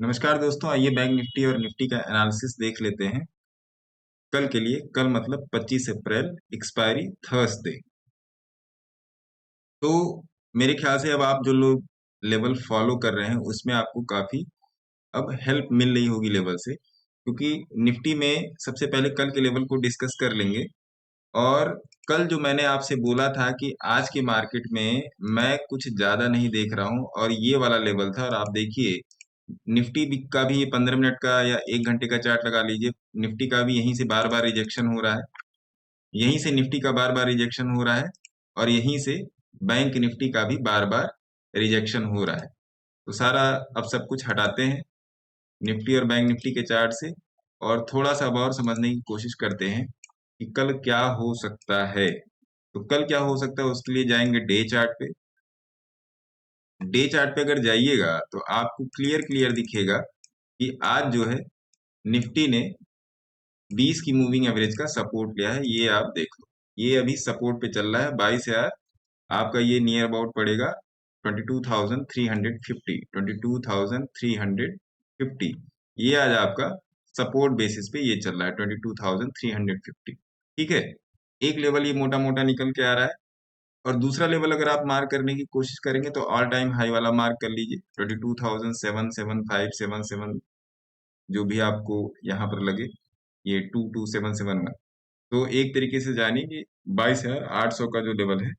नमस्कार दोस्तों, आइए बैंक निफ्टी और निफ्टी का एनालिसिस देख लेते हैं। कल के लिए, कल मतलब 25 अप्रैल, एक्सपायरी थर्सडे। तो मेरे ख्याल से अब आप जो लोग लेवल फॉलो कर रहे हैं उसमें आपको काफी अब हेल्प मिल रही होगी लेवल से, क्योंकि निफ्टी में सबसे पहले कल के लेवल को डिस्कस कर लेंगे। और कल जो मैंने आपसे बोला था कि आज के मार्केट में मैं कुछ ज्यादा नहीं देख रहा हूं, और ये वाला लेवल था। और आप देखिए निफ्टी भी का भी, ये 15 मिनट का या 1 घंटे का चार्ट लगा लीजिए, निफ्टी का भी यहीं से बार बार रिजेक्शन हो रहा है। यहीं से निफ्टी का बार बार रिजेक्शन हो रहा है, और यहीं से बैंक निफ्टी का भी बार बार रिजेक्शन हो रहा है। तो सारा अब सब कुछ हटाते हैं निफ्टी और बैंक निफ्टी के चार्ट से, और थोड़ा सा अब और समझने की कोशिश करते हैं कि कल क्या हो सकता है। तो कल क्या हो सकता है उसके लिए जाएंगे डे चार्ट पे। डे चार्ट पे अगर जाइएगा तो आपको क्लियर क्लियर दिखेगा कि आज जो है निफ्टी ने 20 की मूविंग एवरेज का सपोर्ट लिया है। ये आप देख लो, ये अभी सपोर्ट पे चल रहा है 22,000। आपका ये नियर अबाउट पड़ेगा 22,350, 22,350। ये आज आपका सपोर्ट बेसिस पे ये चल रहा है 22,350। ठीक है, एक लेवल ये मोटा मोटा निकल के आ रहा है। और दूसरा लेवल अगर आप मार्क करने की कोशिश करेंगे तो ऑल टाइम हाई वाला मार्क कर लीजिए, 22,77577, जो भी आपको यहाँ पर लगे, ये 22771। तो एक तरीके से जानिए कि 22,800 का जो लेवल है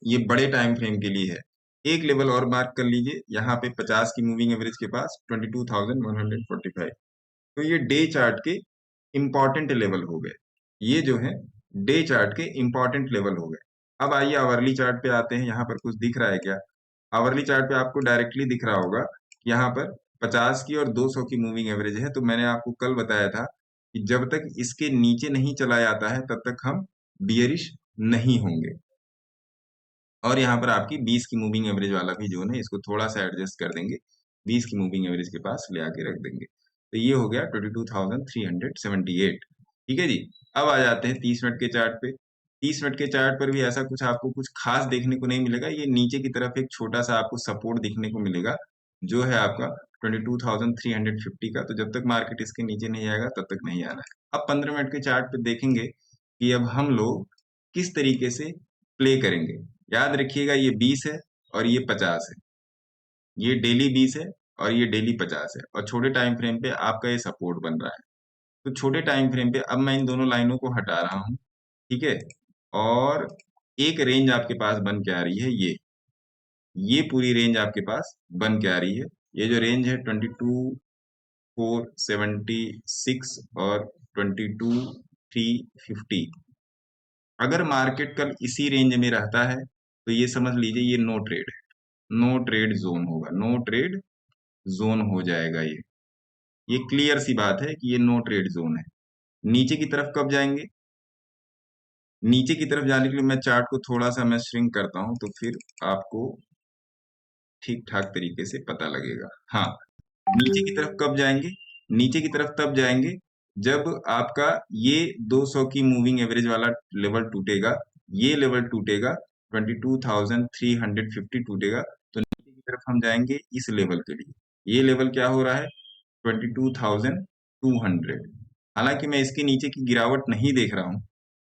ये बड़े टाइम फ्रेम के लिए है। एक लेवल और मार्क कर लीजिए यहाँ पे 50 की मूविंग एवरेज के पास, 22,145। तो ये डे चार्ट के इंपॉर्टेंट लेवल हो गए। ये जो है डे चार्ट के इंपॉर्टेंट लेवल हो गए। अब आइए आवरली चार्ट पे आते हैं। यहाँ पर कुछ दिख रहा है क्या? आवरली चार्ट पे आपको डायरेक्टली दिख रहा होगा कि यहाँ पर 50 की और 200 की मूविंग एवरेज है। तो मैंने आपको कल बताया था कि जब तक इसके नीचे नहीं चला जाता है तब तक हम बियरिश नहीं होंगे। और यहाँ पर आपकी 20 की मूविंग एवरेज वाला भी जोन है, इसको थोड़ा सा एडजस्ट कर देंगे, 20 की मूविंग एवरेज के पास ले आके रख देंगे। तो ये हो गया 22,378। ठीक है जी। अब आ जाते हैं 30 मिनट के चार्ट पे। 30 मिनट के चार्ट पर भी ऐसा कुछ आपको कुछ खास देखने को नहीं मिलेगा। ये नीचे की तरफ एक छोटा सा आपको सपोर्ट दिखने को मिलेगा, जो है आपका 22,350 का। तो जब तक मार्केट इसके नीचे नहीं आएगा तब तक नहीं आना है। अब 15 मिनट के चार्ट पे देखेंगे कि अब हम लोग किस तरीके से प्ले करेंगे। याद रखिएगा ये 20 है और ये 50 है, ये डेली 20 है और ये डेली 50 है, और छोटे टाइम फ्रेम पे आपका ये सपोर्ट बन रहा है। तो छोटे टाइम फ्रेम पे अब मैं इन दोनों लाइनों को हटा रहा हूँ। ठीक है, और एक रेंज आपके पास बन के आ रही है, ये पूरी रेंज आपके पास बन के आ रही है। ये जो रेंज है 22,476 और 22,350। अगर मार्केट कल इसी रेंज में रहता है तो ये समझ लीजिए ये नो ट्रेड है, नो ट्रेड जोन होगा, नो ट्रेड जोन हो जाएगा ये क्लियर सी बात है कि ये नो ट्रेड जोन है। नीचे की तरफ कब जाएंगे? नीचे की तरफ जाने के लिए मैं चार्ट को थोड़ा सा मैं श्रिंक करता हूं, तो फिर आपको ठीक ठाक तरीके से पता लगेगा। हाँ, नीचे की तरफ कब जाएंगे? नीचे की तरफ तब जाएंगे जब आपका ये 200 की मूविंग एवरेज वाला लेवल टूटेगा, ये लेवल टूटेगा, 22,350 टूटेगा। तो नीचे की तरफ हम जाएंगे इस लेवल के लिए। ये लेवल क्या हो रहा है? 22,200। हालांकि मैं इसके नीचे की गिरावट नहीं देख रहा हूं।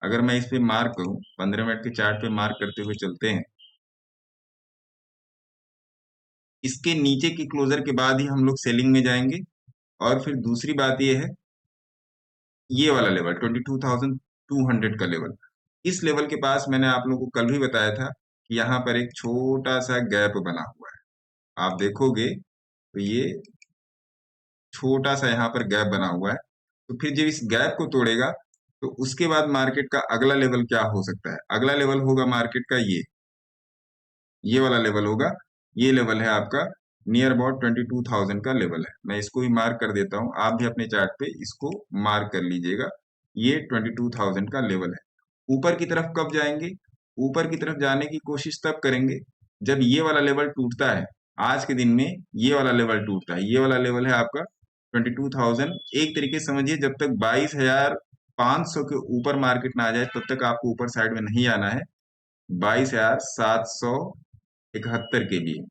अगर मैं इस पे मार्क करूं, 15 मिनट के चार्ट पे मार्क करते हुए चलते हैं, इसके नीचे की क्लोजर के बाद ही हम लोग सेलिंग में जाएंगे। और फिर दूसरी बात ये है, ये वाला लेवल 22,200 का लेवल, इस लेवल के पास मैंने आप लोगों को कल भी बताया था कि यहाँ पर एक छोटा सा गैप बना हुआ है। आप देखोगे तो ये छोटा सा यहाँ पर गैप बना हुआ है। तो फिर जब इस गैप को तोड़ेगा तो उसके बाद मार्केट का अगला लेवल क्या हो सकता है? अगला लेवल होगा मार्केट का ये वाला लेवल होगा। ये लेवल है आपका नियर अबाउट 22,000 का लेवल है। मैं इसको भी मार्क कर देता हूँ, आप भी अपने चार्ट पे इसको मार्क कर लीजिएगा। ये 22,000 का लेवल है। ऊपर की तरफ कब जाएंगे? ऊपर की तरफ जाने की कोशिश तब करेंगे जब ये वाला लेवल टूटता है। आज के दिन में ये वाला लेवल टूटता है, ये वाला लेवल है आपका 22,000। एक तरीके से समझिए, जब तक 22,500 के ऊपर मार्केट ना आ जाए तब तक आपको ऊपर साइड में नहीं आना है, 22,771 के लिए।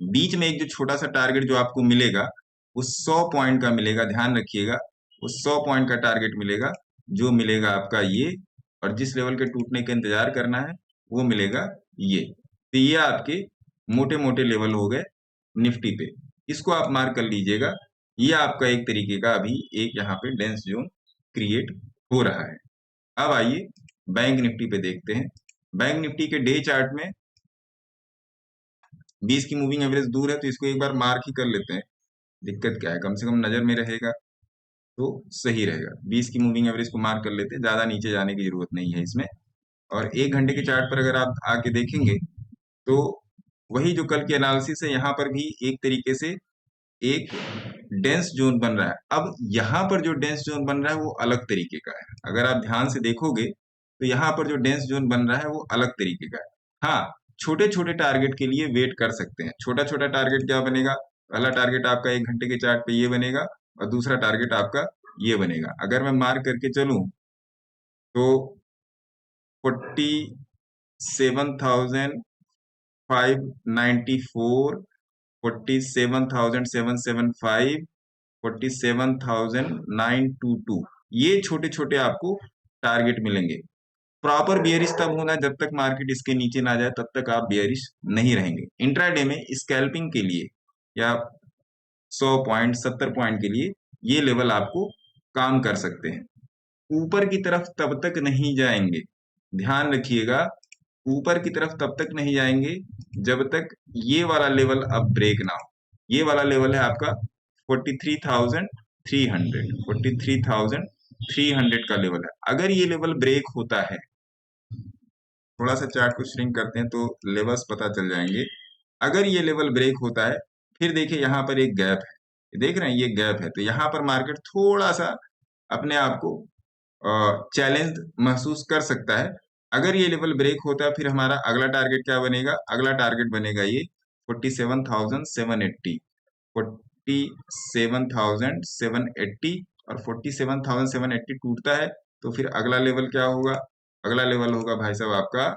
बीच में एक जो छोटा सा टारगेट जो आपको मिलेगा वो 100 पॉइंट का मिलेगा, ध्यान रखिएगा, वो 100 पॉइंट का टारगेट मिलेगा, जो मिलेगा आपका ये, और जिस लेवल के टूटने का इंतजार करना है वो मिलेगा ये। तो ये आपके मोटे मोटे लेवल हो गए निफ्टी पे, इसको आप मार्क कर लीजिएगा। ये आपका एक तरीके का अभी एक यहाँ पे डेंस जोन क्रिएट हो रहा है। अब आइए बैंक निफ्टी पे देखते हैं। बैंक निफ्टी के डे चार्ट में 20 की मूविंग एवरेज दूर है, तो इसको एक बार मार्क ही कर लेते हैं। दिक्कत क्या है, कम से कम नजर में रहेगा तो सही रहेगा। 20 की मूविंग एवरेज को मार्क कर लेते हैं, ज्यादा नीचे जाने की जरूरत नहीं है इसमें। और 1 घंटे के चार्ट पर अगर आप आके देखेंगे तो वही जो कल की एनालिसिस है, यहाँ पर भी एक तरीके से एक डेंस जोन बन रहा है। अब यहाँ पर जो डेंस जोन बन रहा है वो अलग तरीके का है। अगर आप ध्यान से देखोगे तो यहाँ पर जो डेंस जोन बन रहा है वो अलग तरीके का है। हाँ, छोटे छोटे टारगेट के लिए वेट कर सकते हैं। छोटा छोटा टारगेट क्या बनेगा, पहला टारगेट आपका 1 घंटे के चार्ट पे ये बनेगा, और दूसरा टारगेट आपका ये बनेगा। अगर मैं मार्क करके चलूं तो 47,594, 47,775, 47,922, ये छोटे छोटे आपको टारगेट मिलेंगे। प्रॉपर बियरिश तब होना जब तक मार्केट इसके नीचे ना जाए, तब तक आप बियरिश नहीं रहेंगे। इंट्राडे में स्कैल्पिंग के लिए या 100 पॉइंट 70 पॉइंट के लिए ये लेवल आपको काम कर सकते हैं। ऊपर की तरफ तब तक नहीं जाएंगे, ध्यान रखिएगा, ऊपर की तरफ तब तक नहीं जाएंगे जब तक ये वाला लेवल अब ब्रेक ना हो। ये वाला लेवल है आपका 43,300, 43,300 का लेवल है। अगर ये लेवल ब्रेक होता है, थोड़ा सा चार्ट को श्रिंक करते हैं तो लेवल्स पता चल जाएंगे। अगर ये लेवल ब्रेक होता है, फिर देखिए यहाँ पर एक गैप है, देख रहे हैं ये गैप है, तो यहाँ पर मार्केट थोड़ा सा अपने आप को चैलेंज महसूस कर सकता है। अगर ये लेवल ब्रेक होता है, फिर हमारा अगला टारगेट क्या बनेगा, अगला टारगेट बनेगा ये 47,780, 47,780, और 47,780 टूटता है तो फिर अगला लेवल क्या होगा, अगला लेवल होगा भाई साहब आपका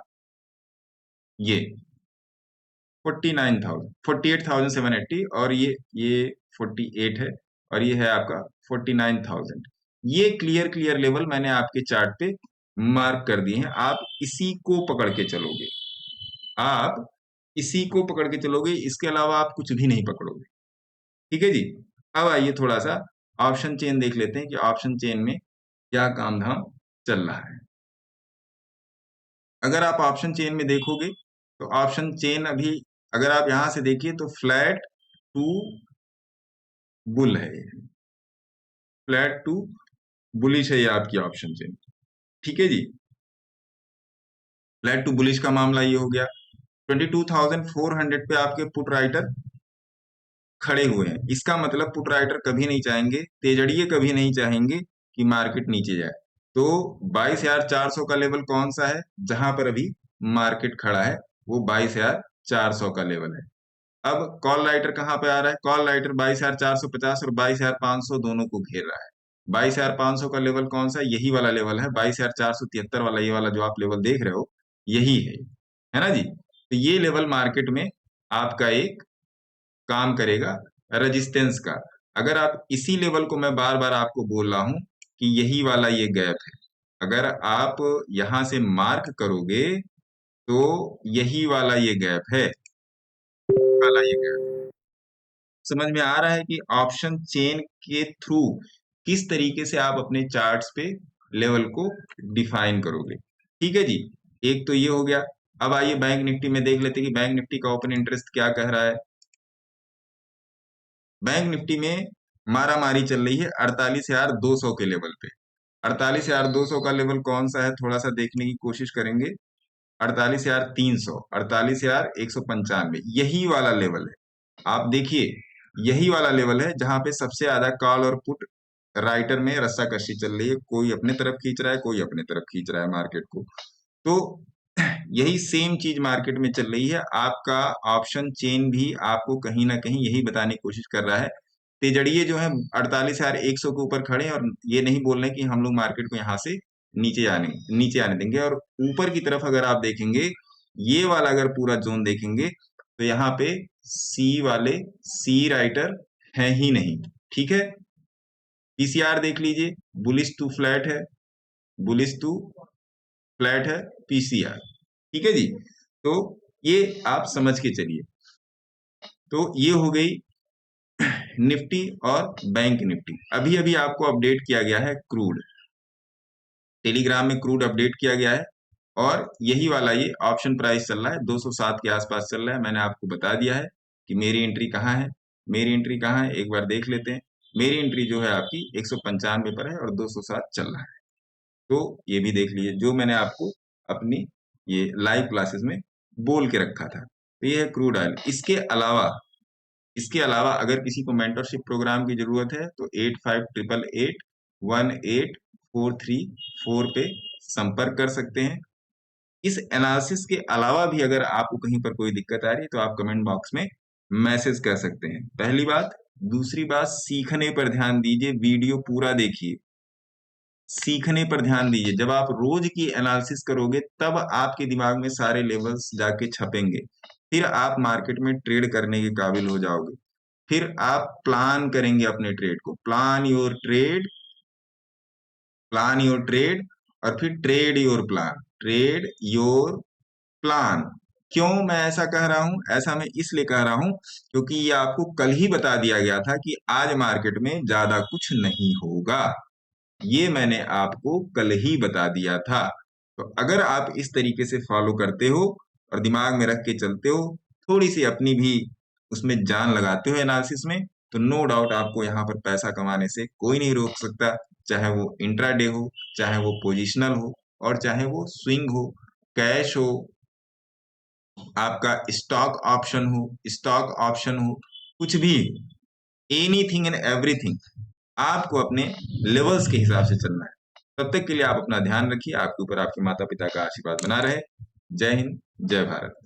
ये 48,780, और ये 48 है, और ये है आपका 49,000। ये क्लियर क्लियर लेवल मैंने आपके चार्ट पे मार्क कर दिए हैं। आप इसी को पकड़ के चलोगे, आप इसी को पकड़ के चलोगे, इसके अलावा आप कुछ भी नहीं पकड़ोगे। ठीक है जी। अब आइए थोड़ा सा ऑप्शन चेन देख लेते हैं कि ऑप्शन चेन में क्या काम धाम चल रहा है। अगर आप ऑप्शन चेन में देखोगे तो ऑप्शन चेन अभी अगर आप यहां से देखिए तो फ्लैट टू बुल है, फ्लैट टू बुलिश है ये आपकी ऑप्शन चेन। ठीक है जी, फ्लैट टू बुलिश का मामला ये हो गया। 22,400 पे आपके पुट राइटर खड़े हुए हैं। इसका मतलब पुट राइटर कभी नहीं चाहेंगे, तेजड़िए कभी नहीं चाहेंगे कि मार्केट नीचे जाए। तो 22,400 का लेवल कौन सा है जहां पर अभी मार्केट खड़ा है, वो 22,400 का लेवल है। अब कॉल राइटर कहाँ पे आ रहा है, कॉल राइटर 22,450 और 22,500 दोनों को घेर रहा है। 22,500 का लेवल कौन सा है, यही वाला लेवल है, 22,473 वाला, ये वाला जो आप लेवल देख रहे हो यही है ना जी। तो ये लेवल मार्केट में आपका एक काम करेगा रेजिस्टेंस का। अगर आप इसी लेवल को, मैं बार बार आपको बोल रहा हूं कि यही वाला ये गैप है, अगर आप यहां से मार्क करोगे तो यही वाला ये गैप है, वाला ये गैप। समझ में आ रहा है कि ऑप्शन चेन के थ्रू किस तरीके से आप अपने चार्ट्स पे लेवल को डिफाइन करोगे। ठीक है जी, एक तो ये हो गया। अब आइए बैंक निफ्टी में देख लेते हैं कि बैंक निफ्टी का ओपन इंटरेस्ट क्या कह रहा है। बैंक निफ्टी में मारा मारी चल रही है 48,200 के लेवल पे। 48,200 का लेवल कौन सा है, थोड़ा सा देखने की कोशिश करेंगे। 48,300, 48,195, यही वाला लेवल है। आप देखिए यही वाला लेवल है जहां पे सबसे ज्यादा कॉल और पुट राइटर में रस्साकशी चल रही है। कोई अपने तरफ खींच रहा है, कोई अपने तरफ खींच रहा है मार्केट को। तो यही सेम चीज मार्केट में चल रही है। आपका ऑप्शन चेन भी आपको कहीं ना कहीं यही बताने की कोशिश कर रहा है। तेजड़िए जो है 48,100 के ऊपर खड़े हैं, और ये नहीं बोल रहे कि हम लोग मार्केट को यहाँ से नीचे आने देंगे। और ऊपर की तरफ अगर आप देखेंगे, ये वाला अगर पूरा जोन देखेंगे तो यहाँ पे सी वाले सी राइटर है ही नहीं, ठीक है। पीसीआर देख लीजिए, बुलिश टू फ्लैट है, बुलिश टू फ्लैट है पीसीआर, ठीक है जी। तो ये आप समझ के चलिए। तो ये हो गई निफ्टी और बैंक निफ्टी। अभी अभी आपको अपडेट किया गया है क्रूड, टेलीग्राम में क्रूड अपडेट किया गया है, और यही वाला ये ऑप्शन प्राइस चल रहा है 207 के आसपास चल रहा है। मैंने आपको बता दिया है कि मेरी एंट्री कहाँ है, मेरी एंट्री कहाँ है, एक बार देख लेते हैं। मेरी एंट्री जो है आपकी 195 पर है और 207 चल रहा है। तो ये भी देख लीजिए, जो मैंने आपको अपनी ये लाइव क्लासेस में बोल के रखा था। तो ये है क्रूड ऑयल। इसके अलावा अगर किसी को मेंटरशिप प्रोग्राम की जरूरत है तो 8588188434 पे संपर्क कर सकते हैं। इस एनालिसिस के अलावा भी अगर आपको कहीं पर कोई दिक्कत आ रही है तो आप कमेंट बॉक्स में मैसेज कर सकते हैं, पहली बात। दूसरी बात, सीखने पर ध्यान दीजिए, वीडियो पूरा देखिए, सीखने पर ध्यान दीजिए। जब आप रोज की एनालिसिस करोगे तब आपके दिमाग में सारे लेवल्स जाके छपेंगे, फिर आप मार्केट में ट्रेड करने के काबिल हो जाओगे। फिर आप प्लान करेंगे अपने ट्रेड को, plan your trade, plan your trade, और फिर trade your plan, trade your plan. क्यों मैं ऐसा कह रहा हूं? ऐसा मैं इसलिए कह रहा हूं क्योंकि ये आपको कल ही बता दिया गया था कि आज मार्केट में ज्यादा कुछ नहीं होगा। ये मैंने आपको कल ही बता दिया था। तो अगर आप इस तरीके से फॉलो करते हो और दिमाग में रख के चलते हो, थोड़ी सी अपनी भी उसमें जान लगाते हो एनालिसिस में, तो नो डाउट आपको यहाँ पर पैसा कमाने से कोई नहीं रोक सकता। चाहे वो इंट्राडे हो, चाहे वो पोजिशनल हो, और चाहे वो स्विंग हो, कैश हो, आपका स्टॉक ऑप्शन हो, कुछ भी, एनीथिंग एंड एवरीथिंग, आपको अपने लेवल्स के हिसाब से चलना है। तब तक के लिए आप अपना ध्यान रखिए, आपके ऊपर आपके माता पिता का आशीर्वाद बना रहे। जय हिंद, जय भारत।